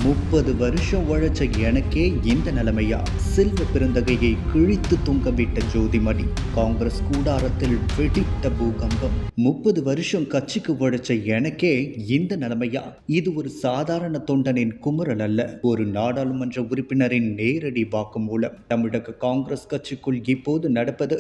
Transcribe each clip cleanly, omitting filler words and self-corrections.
30 வருஷம் உழைச்ச எனக்கே இந்த நிலைமையா? செல்வ பெருந்தகையை கிழித்து தொங்கவிட்ட ஜோதிமணி. காங்கிரஸ் கூடாரத்தில் வெடித்த பூகம்பம். 30 வருஷம் கட்சிக்கு உழைச்ச எனக்கே இந்த நிலைமையா? இது ஒரு சாதாரண தொண்டனின் குமுறல் அல்ல, ஒரு நாடாளுமன்ற உறுப்பினரின் நேரடி வாக்குமூலம். தமிழக காங்கிரஸ் கட்சிக்குள் இப்போது நடப்பது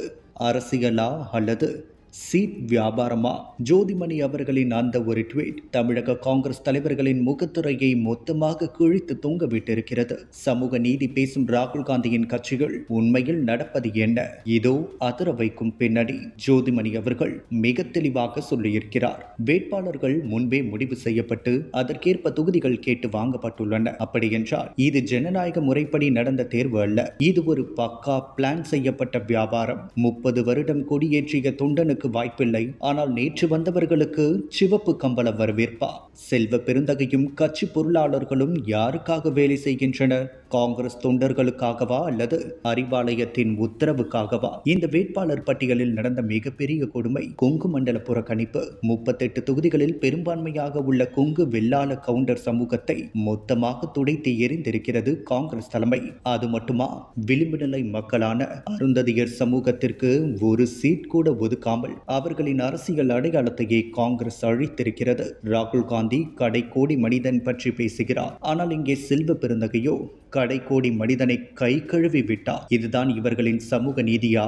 அரசியலா அல்லது சீட் வியாபாரமா? ஜோதிமணி அவர்களின் அந்த ஒரு ட்வீட் தமிழக காங்கிரஸ் தலைவர்களின் முகத்துறையை மொத்தமாக கிழித்து தொங்கவிட்டிருக்கிறது. சமூக நீதி பேசும் ராகுல் காந்தியின் கட்சிகள் உண்மையில் நடப்பது என்ன? இதோ அதிர வைக்கும் பின்னணி. ஜோதிமணி அவர்கள் மிக தெளிவாக சொல்லியிருக்கிறார். வேட்பாளர்கள் முன்பே முடிவு செய்யப்பட்டு அதற்கேற்ப தொகுதிகள் கேட்டு வாங்கப்பட்டுள்ளன. அப்படி என்றால் இது ஜனநாயக முறைப்படி நடந்த தேர்வு அல்ல, இது ஒரு பக்கா பிளான் செய்யப்பட்ட வியாபாரம். 30 வருடம் கொடியேற்றிய தொண்டனுக்கு வாய்ப்பில்லை, ஆனால் நேற்று வந்தவர்களுக்கு சிவப்பு கம்பள வரவேற்பா? செல்வ பெருந்தகையும் கட்சி பொருளாளர்களும் யாருக்காக வேலை செய்கின்றனர்? காங்கிரஸ் தொண்டர்களுக்காகவா அல்லது அறிவாலயத்தின் உத்தரவுக்காகவா? இந்த வேட்பாளர் பட்டியலில் நடந்த மிகப்பெரிய கொடுமை கொங்கு மண்டல புறக்கணிப்பு. 38 தொகுதிகளில் பெரும்பான்மையாக உள்ள கொங்கு வெள்ளாள கவுண்டர் சமூகத்தை மொத்தமாக துடைத்து எரிந்திருக்கிறது காங்கிரஸ் தலைமை. அது மட்டுமா, விளிம்பு நிலை மக்களான அருந்ததியர் சமூகத்திற்கு ஒரு சீட் கூட ஒதுக்காமல் அவர்களின் அரசியல் அடையாளத்தையே காங்கிரஸ் அழித்திருக்கிறது. ராகுல் காந்தி கடைக்கோடி மனிதன் பற்றி பேசுகிறார், ஆனால் இங்கே செல்வ பெருந்தகையோ கடைக்கோடி மனிதனை கை கழுவி விட்டார். இதுதான் இவர்களின் சமூக நீதியா?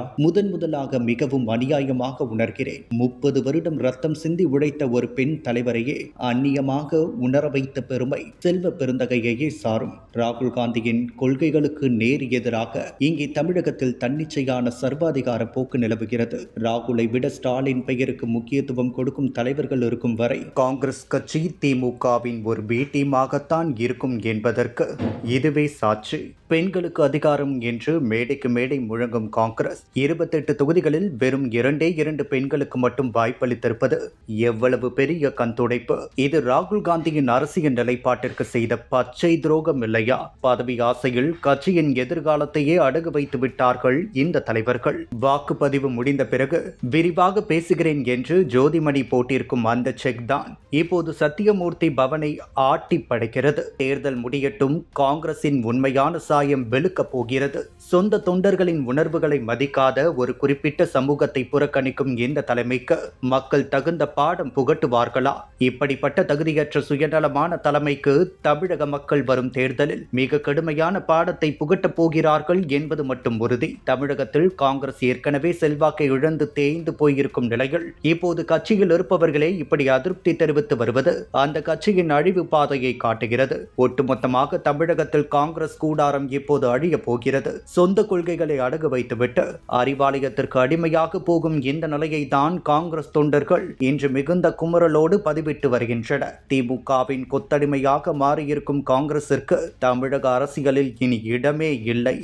முதலாக மிகவும் அநியாயமாக உணர்கிறேன். 30 வருடம் ரத்தம் சிந்தி உழைத்த ஒரு பெண் தலைவரையே அந்நியமாக உணர வைத்த பெருமை செல்வ பெருந்தகையே சாரும். ராகுல் காந்தியின் கொள்கைகளுக்கு நேர் எதிராக இங்கே தமிழகத்தில் தன்னிச்சையான சர்வாதிகார போக்கு நிலவுகிறது. ராகுலை விட ஸ்டாலின் பெயருக்கு முக்கியத்துவம் கொடுக்கும் தலைவர்கள் இருக்கும் வரை காங்கிரஸ் கட்சி திமுகவின் ஒரு பி டீமாகத்தான் இருக்கும் என்பதற்கு இதுவே சாட்சி. பெண்களுக்கு அதிகாரம் என்று மேடைக்கு மேடை முழங்கும் காங்கிரஸ் 28 தொகுதிகளில் வெறும் 2 பெண்களுக்கு மட்டும் வாய்ப்பளித்திருப்பது எவ்வளவு பெரிய கண்துடைப்பு! இது ராகுல் காந்தியின் அரசியல் நிலைப்பாட்டிற்கு செய்த பச்சை துரோகம் இல்லையா? பதவி ஆசையில் கட்சியின் எதிர்காலத்தையே அடகு வைத்து விட்டார்கள் இந்த தலைவர்கள். வாக்குப்பதிவு முடிந்த பிறகு விரிவாக பேசுகிறேன் என்று ஜோதிமணி போட்டிருக்கும் அந்த செக் தான் இப்போது சத்தியமூர்த்தி பவனை ஆட்டி படைக்கிறது. தேர்தல் முடியட்டும், காங்கிரசின் உண்மையான சாயம் வெளுக்க போகிறது. சொந்த தொண்டர்களின் உணர்வுகளை மதிக்காத ஒரு குறிப்பிட்ட சமூகத்தை புறக்கணிக்கும் இந்த தலைமைக்கு மக்கள் தகுந்த பாடம் புகட்டுவார்களா? இப்படிப்பட்ட தகுதியற்ற சுயநலமான தலைமைக்கு தமிழக மக்கள் வரும் தேர்தலில் மிக கடுமையான பாடத்தை புகட்டப் போகிறார்கள் என்பது மட்டும் உறுதி. தமிழகத்தில் காங்கிரஸ் ஏற்கனவே செல்வாக்கை இழந்து தேய்ந்து போயிருக்கும் நிலையில் இப்போது கட்சியில் இருப்பவர்களே இப்படி அதிருப்தி தெரிவித்து வருவது அந்த கட்சியின் அழிவு பாதையை காட்டுகிறது. ஒட்டுமொத்தமாக தமிழகத்தில் காங்கிரஸ் கூடாரம் இப்போது அழிய போகிறது. சொந்த கொள்கைகளை அடகு வைத்துவிட்டு அறிவாலயத்திற்கு அடிமையாக போகும் இந்த நிலையை தான் காங்கிரஸ் தொண்டர்கள் இன்று மிகுந்த குமுறலோடு பதிவிட்டு வருகின்றனர். திமுகவின் கொத்தடிமையாக மாறியிருக்கும் காங்கிரசிற்கு தமிழக அரசியலில் இனி இடமே இல்லை.